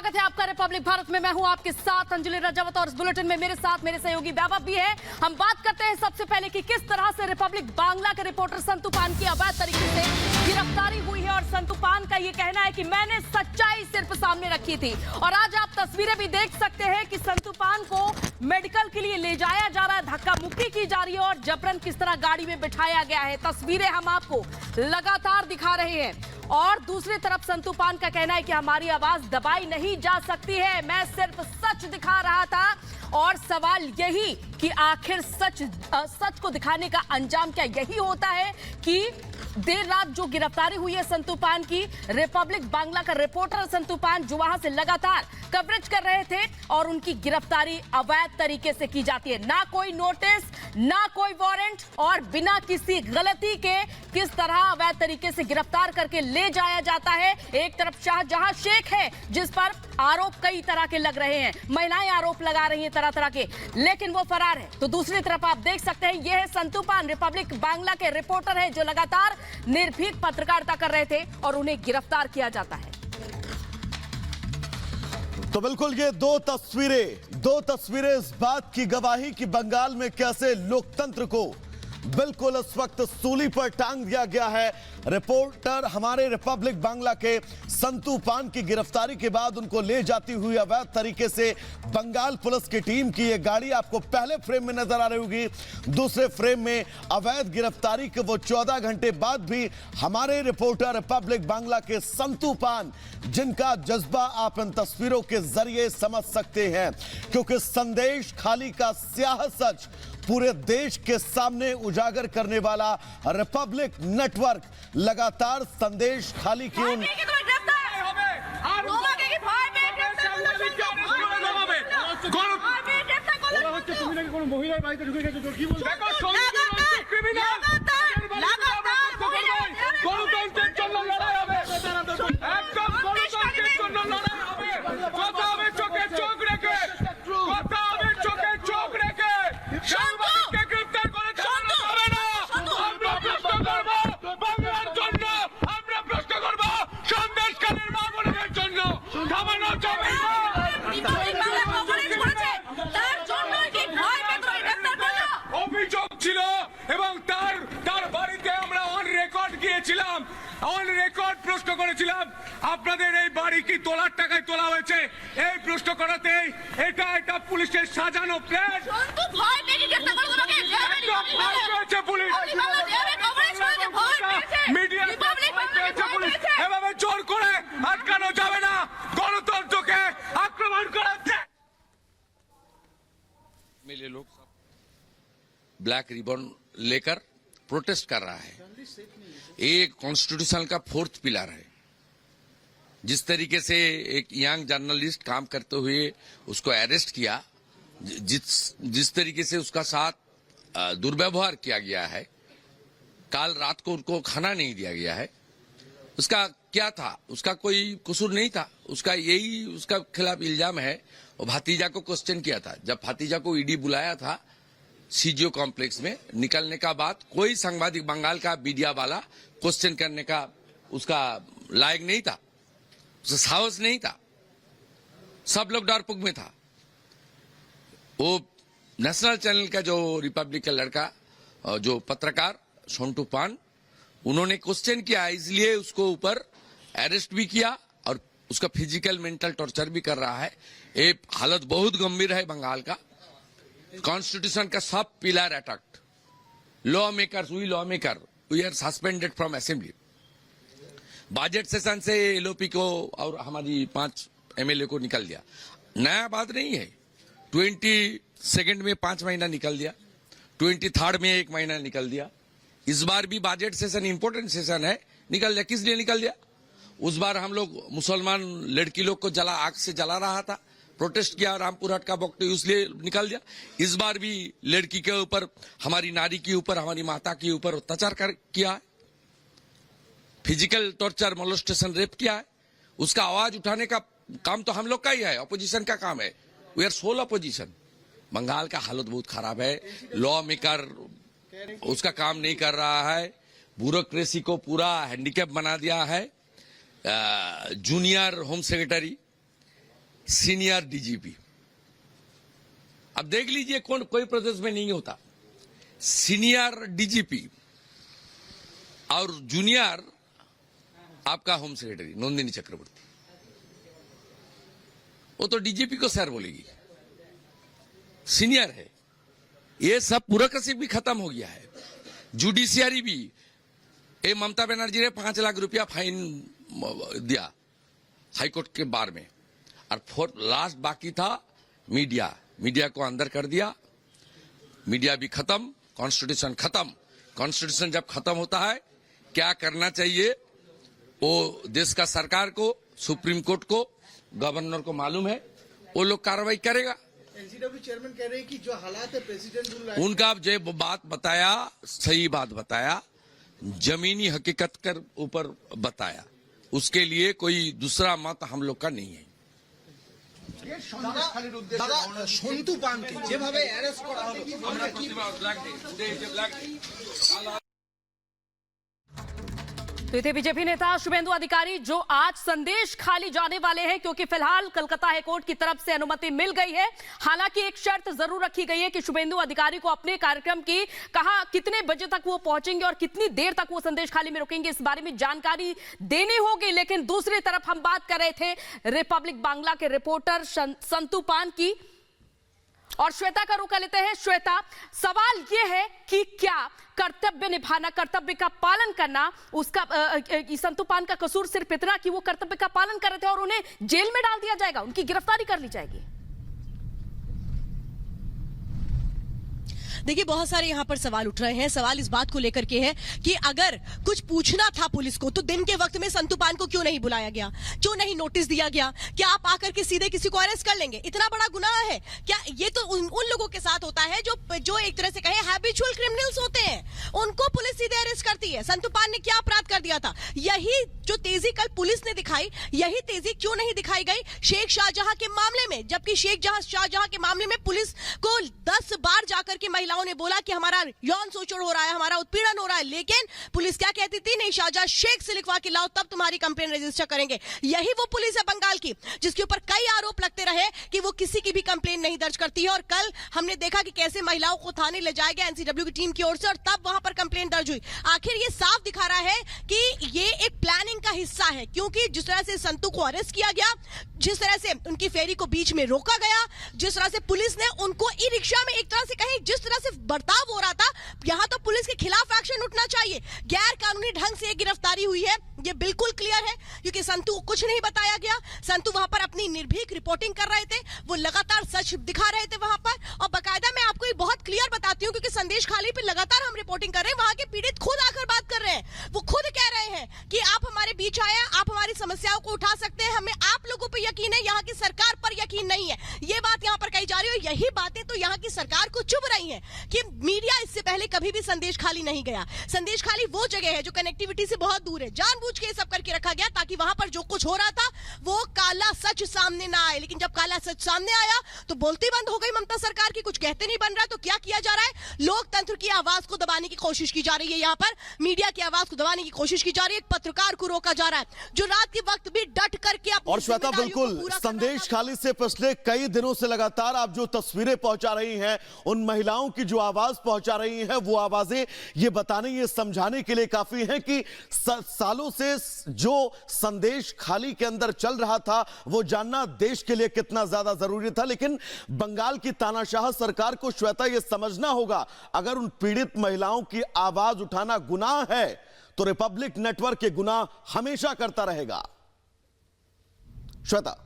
स्वागत है आपका रिपब्लिक भारत में। मैं हूं आपके साथ अंजलि रजावत और इस बुलेटिन में मेरे साथ मेरे सहयोगी वैभव भी है। हम बात करते हैं सबसे पहले कि किस तरह से रिपब्लिक बांग्ला के रिपोर्टर संतू पान की अवैध तरीके से गिरफ्तारी हुई है और संतू पान का ये कहना है कि मैंने सच्चाई सिर्फ सामने रखी थी। और आज आप तस्वीरें भी देख सकते हैं कि संतू पान को मेडिकल के लिए ले जाया जा रहा है, धक्का मुक्की की जा रही है और जबरन किस तरह गाड़ी में बिठाया गया है, तस्वीरें हम आपको लगातार दिखा रहे हैं। और दूसरी तरफ संतू पान का कहना है कि हमारी आवाज दबाई नहीं जा सकती है, मैं सिर्फ सच दिखा रहा था। और सवाल यही कि आखिर सच को दिखाने का अंजाम क्या यही होता है कि देर रात जो गिरफ्तारी हुई है संतू पान की, रिपब्लिक बांग्ला का रिपोर्टर संतू पान जो वहां से लगातार कवरेज कर रहे थे और उनकी गिरफ्तारी अवैध तरीके से की जाती है, ना कोई नोटिस ना कोई वारंट और बिना किसी गलती के किस तरह अवैध तरीके से गिरफ्तार करके ले जाया जाता है। एक तरफ शाहजहां शेख है जिस पर आरोप कई तरह के लग रहे हैं, महिलाएं आरोप लगा रही हैं तरह तरह के, लेकिन वो फरार है। तो दूसरी तरफ आप देख सकते हैं यह है संतू पान, रिपब्लिक बांग्ला के रिपोर्टर है जो लगातार निर्भीक पत्रकारिता कर रहे थे और उन्हें गिरफ्तार किया जाता है। तो बिल्कुल ये दो तस्वीरें इस बात की गवाही कि बंगाल में कैसे लोकतंत्र को बिल्कुल इस वक्त सूली पर टांग दिया गया है। रिपोर्टर हमारे रिपब्लिक बांग्ला के संतू पान की गिरफ्तारी के बाद उनको ले जाती हुई अवैध तरीके से बंगाल पुलिस की टीम की ये गाड़ी आपको पहले फ्रेम में नजर आ रही होगी, दूसरे फ्रेम में अवैध गिरफ्तारी के वो 14 घंटे बाद भी हमारे रिपोर्टर रिपब्लिक बांग्ला के संतू पान, जिनका जज्बा आप इन तस्वीरों के जरिए समझ सकते हैं, क्योंकि संदेश खाली का स्याह सच पूरे देश के सामने उजागर करने वाला रिपब्लिक नेटवर्क लगातार संदेश खाली की उन প্রশ্ন করেছিলাম আপনাদের এই বাড়ি কি তোলার টাকায় তোলা হয়েছে, এই প্রশ্ন করাতে এটা পুলিশের সাজানো প্ল্যান। ভয় পেয়ে গ্রেফতার করে তোমাকে ভয় পেয়েছে পুলিশ, মিডিয়া পুলিশ এভাবে জোর করে আটকানো যাবে না, গণতন্ত্রকে আক্রমণ করাচ্ছে। मिले लोग ब्लैक रिबन लेकर प्रोटेस्ट कर रहा है। ये कॉन्स्टिट्यूशन का 4th पिलर है। जिस तरीके से एक यंग जर्नलिस्ट काम करते हुए उसको अरेस्ट किया, जिस तरीके से उसका साथ दुर्व्यवहार किया गया है, कल रात को उनको खाना नहीं दिया गया है, उसका क्या था? उसका कोई कसूर नहीं था, उसका खिलाफ इल्जाम है। और भतीजा को क्वेश्चन किया था, जब भतीजा को ईडी बुलाया था सीजीओ कॉम्प्लेक्स में, निकलने का बाद कोई सांबादिक बंगाल का मीडिया वाला क्वेश्चन करने का उसका लायक नहीं था, उसका साहस नहीं था, सब लोग डरपोक में था। वो नेशनल चैनल का जो रिपब्लिक का लड़का जो पत्रकार संतू पान, उन्होंने क्वेश्चन किया, इसलिए उसको ऊपर अरेस्ट भी किया और उसका फिजिकल मेंटल टॉर्चर भी कर रहा है। ये हालत बहुत गंभीर है बंगाल का। कॉन्स्टिट्यूशन का सब pillar attacked, law makers we are suspended from assembly. Budget session से एलओपी को और हमारी 5 एमएलए को निकल दिया, नया बात नहीं है। 22 में 5 महीना निकल दिया, 23 में 1 महीना निकल दिया। इस बार भी बजट सेशन इंपोर्टेंट सेशन है, निकल दिया। किस लिए निकल दिया? उस बार हम लोग मुसलमान लड़की लोग को आग से जला रहा था, प्रोटेस्ट किया रामपुर हट का वक्त, इसलिए निकल दिया। इस बार भी लड़की के ऊपर, हमारी नारी के ऊपर, हमारी माता के ऊपर अत्याचार किया है, फिजिकल टॉर्चर, मोलेस्टेशन, रेप किया है। उसका आवाज उठाने का काम तो हम लोग का ही है, अपोजिशन का काम है। We are sole opposition. Bengal का हालत बहुत खराब है, लॉ मेकर उसका काम नहीं कर रहा है, ब्यूरोक्रेसी को पूरा हैंडीकैप बना दिया है। Junior home secretary senior DGP. अब देख लीजिए कौन कोई प्रदेश में नहीं होता। सीनियर डीजीपी और जूनियर आपका होम सेक्रेटरी नंदिनी चक्रवर्ती, वो तो डीजीपी को सर बोलेगी, सीनियर है। ये सब पूरा कसिब भी खत्म हो गया है। जुडिशियरी भी, ये ममता बनर्जी ने 5 लाख रुपया फाइन दिया हाईकोर्ट के बार में, और लास्ट बाकी था मीडिया। मीडिया को अंदर कर दिया, मीडिया भी खत्म, कॉन्स्टिट्यूशन खत्म। कॉन्स्टिट्यूशन जब खत्म होता है, क्या करना चाहिए वो देश का सरकार को, सुप्रीम कोर्ट को, गवर्नर को मालूम है, वो लोग कार्रवाई करेगा। एनसीडब्ल्यू चेयरमैन कह रहे हैं कि जो हालात है प्रेसिडेंट रूल, उनका जो बात बताया, सही बात बताया, जमीनी हकीकत कर ऊपर बताया, उसके लिए कोई दूसरा मत हम लोग का नहीं है। সন্তু পানকে যেভাবে অ্যারেস্ট করা হলো, আমরা কি तो ये थे बीजेपी नेता शुभेंदु अधिकारी, जो आज संदेश खाली जाने वाले हैं, क्योंकि फिलहाल कलकत्ता हाईकोर्ट की तरफ से अनुमति मिल गई है। हालांकि एक शर्त जरूर रखी गई है कि शुभेंदु अधिकारी को अपने कार्यक्रम की कहा कितने बजे तक वो पहुंचेंगे और कितनी देर तक वो संदेश खाली में रुकेंगे, इस बारे में जानकारी देनी होगी। लेकिन दूसरी तरफ हम बात कर रहे थे रिपब्लिक बांग्ला के रिपोर्टर संतू पान की, और श्वेता का रुख लेते हैं। श्वेता, सवाल यह है कि क्या कर्तव्य निभाना, कर्तव्य का पालन करना, उसका संतू पान का कसूर सिर्फ इतना कि वो कर्तव्य का पालन कर रहे थे और उन्हें जेल में डाल दिया जाएगा, उनकी गिरफ्तारी कर ली जाएगी? देखिए, बहुत सारे यहाँ पर सवाल उठ रहे हैं। सवाल इस बात को लेकर के है कि अगर कुछ पूछना था पुलिस को तो दिन के वक्त में संतू पान को क्यों नहीं बुलाया गया, क्यों नहीं नोटिस दिया गया? क्या आप आकर के सीधे किसी को अरेस्ट कर लेंगे? इतना बड़ा गुनाह है क्या? ये तो उन लोगों के साथ होता है जो एक तरह से कहे हैबिचुअल क्रिमिनल्स होते हैं, उनको पुलिस सीधे अरेस्ट करती है। संतू पान ने क्या अपराध कर दिया था? यही जो तेजी कल पुलिस ने दिखाई, यही तेजी क्यों नहीं दिखाई गई शेख शाहजहां के मामले में? जबकि शेख शाहजहां के मामले में पुलिस को 10 बार जाकर के महिलाओं ने बोला कि हमारा यौन शोषण हो रहा है, हमारा उत्पीड़न हो रहा है, लेकिन पुलिस क्या कहती थी? नहीं, शाहजहां शेख से लिखवा के लाओ, तब तुम्हारी कंप्लेन रजिस्टर करेंगे। यही वो पुलिस है बंगाल की जिसके ऊपर कई आरोप लगते रहे कि वो किसी की भी कंप्लेन नहीं दर्ज करती है। और कल हमने देखा कि कैसे महिलाओं को थाने ले जाया गया एनसीडब्ल्यू की टीम की ओर से, और तब वहां पर कंप्लेन दर्ज हुई। आखिर ये साफ दिखा रहा है कि ये एक प्लानिंग का हिस्सा है, क्योंकि जिस तरह से संतू को अरेस्ट किया गया, जिस तरह से उनकी फेरी को बीच में रोका गया, जिस तरह से पुलिस ने उनको ई रिक्शा में एक तरह से कहीं जिस तरह से बर्ताव हो रहा था, यहां तो पुलिस के खिलाफ एक्शन उठना चाहिए। गैर कानूनी ढंग से गिरफ्तारी हुई है, ये बिल्कुल क्लियर है, क्योंकि संतू को कुछ नहीं बताया गया। संतू वहां पर अपनी निर्भीक रिपोर्टिंग कर रहे थे, वो लगातार सच दिखा रहे थे वहां पर। और बाकायदा मैं आपको ये बहुत क्लियर बताती हूँ, क्योंकि संदेश खाली पे लगातार हम रिपोर्टिंग कर रहे हैं, वहां के पीड़ित खुद आकर बात कर रहे हैं। वो खुद कह रहे हैं कि आप हमारे बीच आए, आप हमारी समस्याओं को उठा सकते हैं, हमें आप लोगों पर यकीन है, यहाँ की सरकार पर यकीन नहीं है। ये बात यहाँ पर कही जा रही है। यही बातें तो यहाँ की सरकार को चुभ रही है कि मीडिया इससे पहले कभी भी संदेश खाली नहीं गया। संदेश खाली वो जगह है जो कनेक्टिविटी से बहुत दूर है, जानबूझ के ये सब करके रखा गया ताकि वहां पर जो कुछ हो रहा था वो काला सच सामने ना आए। लेकिन जब काला सच सामने आया तो बोलती बंद हो गई ममता सरकार की, कुछ कहते नहीं बन रहा। तो क्या किया जा रहा है? लोकतंत्र की आवाज को दबाने की कोशिश की जा रही है, यहाँ पर मीडिया की आवाज को दबाने की कोशिश की जा रही है, एक पत्रकार को रोका जा रहा है जो रात के वक्त भी डट करके और श्वेता, बिल्कुल संदेश खाली से पिछले कई दिनों से लगातार आप जो तस्वीरें पहुंचा रही हैं, उन महिलाओं की जो आवाज पहुंचा रही हैं, वो आवाजें ये बताने, ये समझाने के लिए काफी हैं कि सालों से जो संदेश खाली के अंदर चल रहा था वो जानना देश के लिए कितना ज्यादा जरूरी था। लेकिन बंगाल की तानाशाह सरकार को श्वेता ये समझना होगा, अगर उन पीड़ित महिलाओं की आवाज उठाना गुनाह है तो रिपब्लिक नेटवर्क ये गुनाह हमेशा करता रहेगा। श्वेता,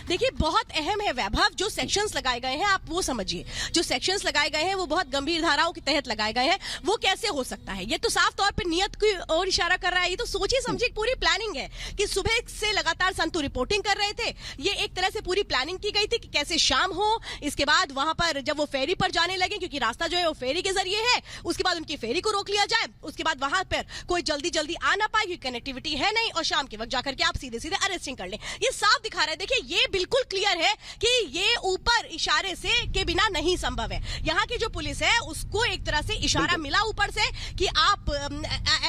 देखिए, बहुत अहम है वैभव, जो सेक्शंस लगाए गए हैं आप वो समझिए। जो सेक्शंस लगाए गए हैं वो बहुत गंभीर धाराओं के तहत लगाए गए हैं। वो कैसे हो सकता है? ये तो साफ तौर पे नियत की ओर इशारा कर रहा है। ये तो सोचिए समझिए पूरी प्लानिंग है कि सुबह से लगातार संतू रिपोर्टिंग कर रहे थे। ये एक तरह से पूरी प्लानिंग की गई थी कि कैसे शाम हो, इसके बाद वहां पर जब वो फेरी पर जाने लगे, क्योंकि रास्ता जो है वो फेरी के जरिए है, उसके बाद उनकी फेरी को रोक लिया जाए, उसके बाद वहां पर कोई जल्दी जल्दी आ ना पाए क्योंकि कनेक्टिविटी है नहीं, और शाम के वक्त जाकर के आप सीधे सीधे अरेस्टिंग कर लें। ये साफ दिखा रहा है। देखिए, ये बिल्कुल क्लियर है कि ये ऊपर इशारे से के बिना नहीं संभव है। यहाँ की जो पुलिस है उसको एक तरह से इशारा मिला ऊपर से कि आप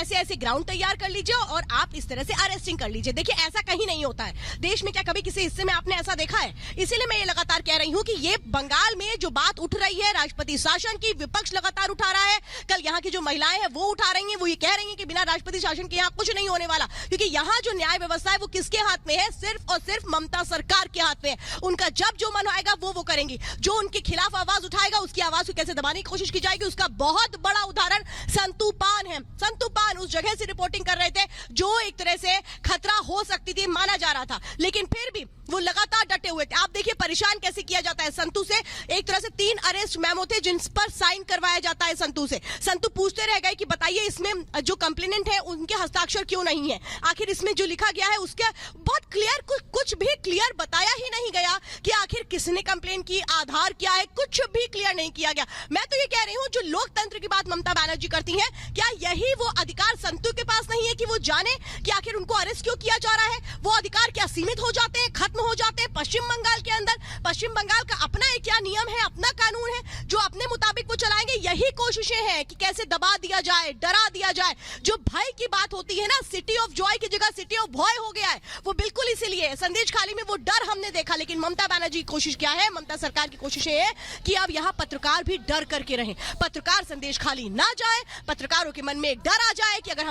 ऐसे ऐसे ग्राउंड तैयार कर लीजिए और आप इस तरह से अरेस्टिंग कर लीजिए। देखिए ऐसा कहीं नहीं होता है देश में, क्या कभी किसी हिस्से में आपने ऐसा देखा है? इसीलिए मैं ये लगातार कह रही हूँ कि ये बंगाल में जो बात उठ रही है राष्ट्रपति शासन की, विपक्ष लगातार उठा रहा है। कल यहाँ की जो महिलाएं हैं वो उठा रही हैं, वो ये कह रही हैं कि बिना राष्ट्रपति शासन के यहाँ कुछ नहीं होने वाला, क्योंकि यहाँ जो न्याय व्यवस्था है वो किसके हाथ में है? सिर्फ और सिर्फ ममता सरकार के हाथ में है। उनका जब जो मन आएगा वो करेंगी। जो उनके खिलाफ आवाज उठाएगा उसकी आवाज को कैसे दबाने की कोशिश की जाएगी, उसका बहुत बड़ा उदाहरण संतू पान है। संतू पान उस जगह से रिपोर्टिंग कर रहे थे जो एक तरह से खतरा हो सकती थी, माना जा रहा था, लेकिन फिर भी वो लगातार डटे हुए थे। आप देखिए परेशान कैसे किया जाता है संतू से। एक तरह से 3 अरेस्ट मेमो थे जिन पर साइन करवाया जाता है संतू से। संतू पूछते रह गए कि बताइए इसमें जो कंप्लेनेंट है उनके हस्ताक्षर क्यों नहीं है, आखिर इसमें जो लिखा गया है उसके बहुत क्लियर कुछ भी क्लियर बताया ही नहीं गया कि आखिर किसने कंप्लेन की, आधार क्या है, कुछ भी क्लियर नहीं किया गया। मैं तो ये कह रही हूँ जो लोकतंत्र की बात ममता बनर्जी करती है, क्या यही वो अधिकार संतू के पास नहीं है कि वो जाने कि आखिर उनको अरेस्ट क्यों किया जा रहा है? वो अधिकार क्या सीमित हो जाते हैं, खत्म हो जाते हैं? पश्चिम बंगाल के अंदर पश्चिम बंगाल का अपना एक क्या नियम है, अपना कानून है जो अपने मुताबिक वो चलाएंगे। यही कोशिशें हैं कि कैसे दबा दिया जाए, डरा दिया जाए। जो भय की बात होती है ना, सिटी ऑफ जॉय की जगह सिटी ऑफ भय हो गया है, वो बिल्कुल इसीलिए है। संदेश खाली में वो डर हमने देखा, लेकिन ममता बनर्जी की कोशिश क्या है, ममता सरकार की कोशिशें है कि अब यहाँ पत्रकार भी डर करके रहें, पत्रकार संदेश खाली ना जाए, पत्रकारों के मन में एक डर आ जाए कि अगर हम